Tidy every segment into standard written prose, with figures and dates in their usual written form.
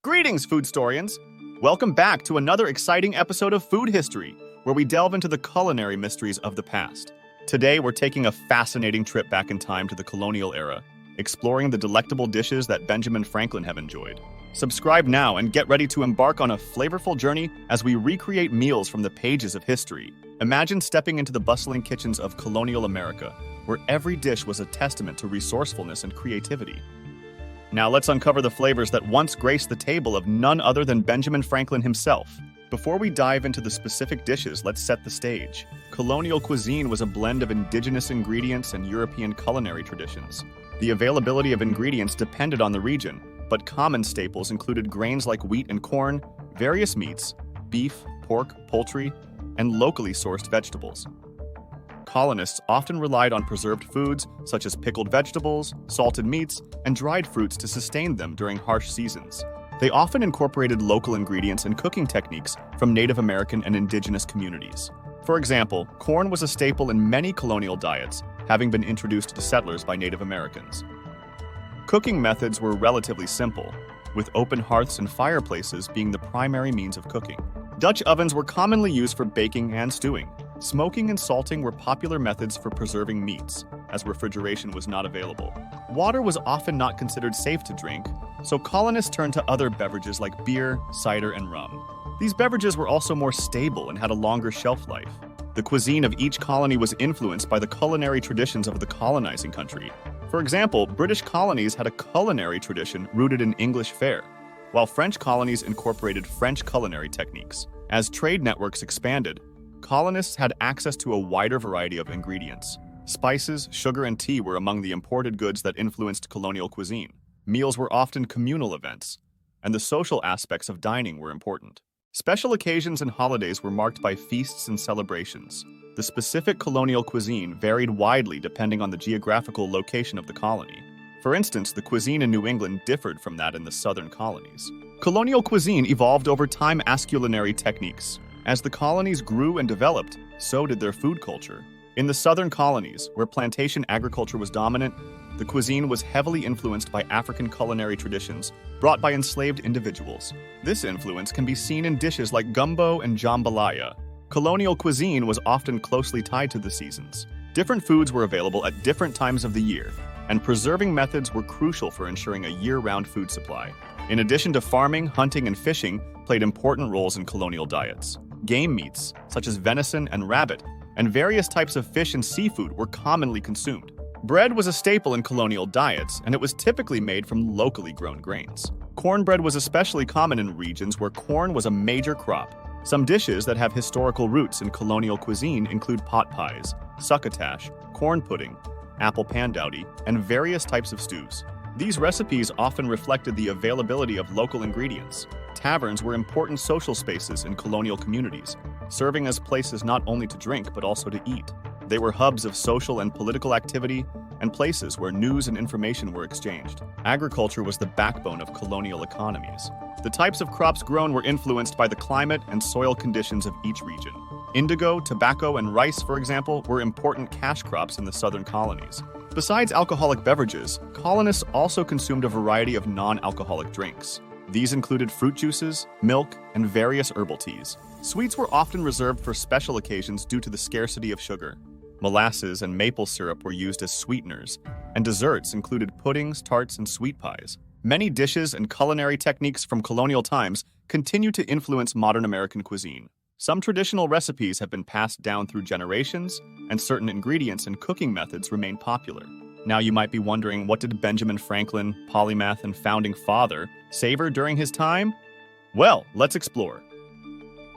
Greetings, food historians! Welcome back to another exciting episode of Food History, where we delve into the culinary mysteries of the past. Today, we're taking a fascinating trip back in time to the colonial era, exploring the delectable dishes that Benjamin Franklin have enjoyed. Subscribe now and get ready to embark on a flavorful journey as we recreate meals from the pages of history. Imagine stepping into the bustling kitchens of colonial America, where every dish was a testament to resourcefulness and creativity. Now let's uncover the flavors that once graced the table of none other than Benjamin Franklin himself. Before we dive into the specific dishes, let's set the stage. Colonial cuisine was a blend of indigenous ingredients and European culinary traditions. The availability of ingredients depended on the region, but common staples included grains like wheat and corn, various meats, beef, pork, poultry, and locally sourced vegetables. Colonists often relied on preserved foods such as pickled vegetables, salted meats, and dried fruits to sustain them during harsh seasons. They often incorporated local ingredients and cooking techniques from Native American and indigenous communities. For example, corn was a staple in many colonial diets, having been introduced to settlers by Native Americans. Cooking methods were relatively simple, with open hearths and fireplaces being the primary means of cooking. Dutch ovens were commonly used for baking and stewing. Smoking and salting were popular methods for preserving meats, as refrigeration was not available. Water was often not considered safe to drink, so colonists turned to other beverages like beer, cider, and rum. These beverages were also more stable and had a longer shelf life. The cuisine of each colony was influenced by the culinary traditions of the colonizing country. For example, British colonies had a culinary tradition rooted in English fare, while French colonies incorporated French culinary techniques. As trade networks expanded, colonists had access to a wider variety of ingredients. Spices, sugar, and tea were among the imported goods that influenced colonial cuisine. Meals were often communal events, and the social aspects of dining were important. Special occasions and holidays were marked by feasts and celebrations. The specific colonial cuisine varied widely depending on the geographical location of the colony. For instance, the cuisine in New England differed from that in the southern colonies. Colonial cuisine evolved over time as culinary techniques. As the colonies grew and developed, so did their food culture. In the southern colonies, where plantation agriculture was dominant, the cuisine was heavily influenced by African culinary traditions brought by enslaved individuals. This influence can be seen in dishes like gumbo and jambalaya. Colonial cuisine was often closely tied to the seasons. Different foods were available at different times of the year, and preserving methods were crucial for ensuring a year-round food supply. In addition to farming, hunting, and fishing played important roles in colonial diets. Game meats, such as venison and rabbit, and various types of fish and seafood were commonly consumed. Bread was a staple in colonial diets, and it was typically made from locally grown grains. Cornbread was especially common in regions where corn was a major crop. Some dishes that have historical roots in colonial cuisine include pot pies, succotash, corn pudding, apple pandowdy, and various types of stews. These recipes often reflected the availability of local ingredients. Taverns were important social spaces in colonial communities, serving as places not only to drink but also to eat. They were hubs of social and political activity and places where news and information were exchanged. Agriculture was the backbone of colonial economies. The types of crops grown were influenced by the climate and soil conditions of each region. Indigo, tobacco, and rice, for example, were important cash crops in the southern colonies. Besides alcoholic beverages, colonists also consumed a variety of non-alcoholic drinks. These included fruit juices, milk, and various herbal teas. Sweets were often reserved for special occasions due to the scarcity of sugar. Molasses and maple syrup were used as sweeteners, and desserts included puddings, tarts, and sweet pies. Many dishes and culinary techniques from colonial times continue to influence modern American cuisine. Some traditional recipes have been passed down through generations, and certain ingredients and cooking methods remain popular. Now you might be wondering, what did Benjamin Franklin, polymath and founding father, savor during his time? Well, let's explore.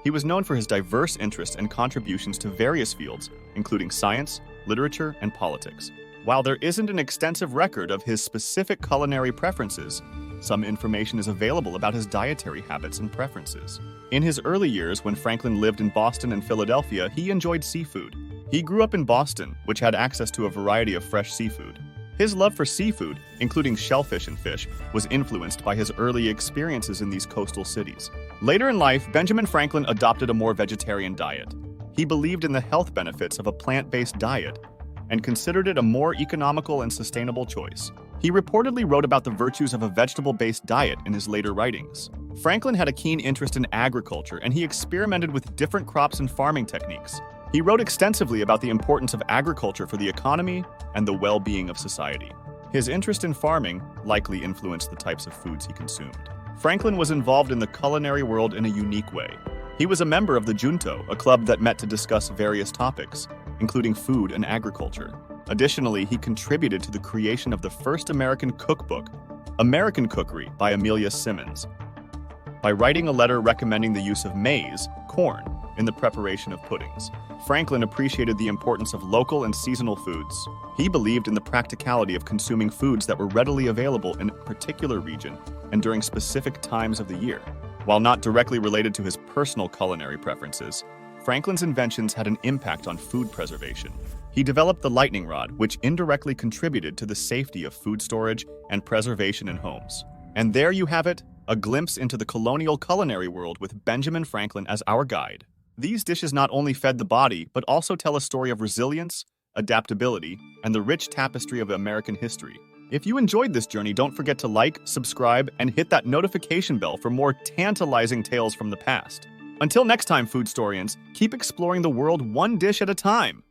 He was known for his diverse interests and contributions to various fields, including science, literature, and politics. While there isn't an extensive record of his specific culinary preferences, some information is available about his dietary habits and preferences. In his early years, when Franklin lived in Boston and Philadelphia, he enjoyed seafood. He grew up in Boston, which had access to a variety of fresh seafood. His love for seafood, including shellfish and fish, was influenced by his early experiences in these coastal cities. Later in life, Benjamin Franklin adopted a more vegetarian diet. He believed in the health benefits of a plant-based diet and considered it a more economical and sustainable choice. He reportedly wrote about the virtues of a vegetable-based diet in his later writings. Franklin had a keen interest in agriculture, and he experimented with different crops and farming techniques. He wrote extensively about the importance of agriculture for the economy and the well-being of society. His interest in farming likely influenced the types of foods he consumed. Franklin was involved in the culinary world in a unique way. He was a member of the Junto, a club that met to discuss various topics, including food and agriculture. Additionally, he contributed to the creation of the first American cookbook, American Cookery by Amelia Simmons, by writing a letter recommending the use of maize, corn, in the preparation of puddings. Franklin appreciated the importance of local and seasonal foods. He believed in the practicality of consuming foods that were readily available in a particular region and during specific times of the year. While not directly related to his personal culinary preferences, Franklin's inventions had an impact on food preservation. He developed the lightning rod, which indirectly contributed to the safety of food storage and preservation in homes. And there you have it, a glimpse into the colonial culinary world with Benjamin Franklin as our guide. These dishes not only fed the body, but also tell a story of resilience, adaptability, and the rich tapestry of American history. If you enjoyed this journey, don't forget to like, subscribe, and hit that notification bell for more tantalizing tales from the past. Until next time, food historians, keep exploring the world one dish at a time.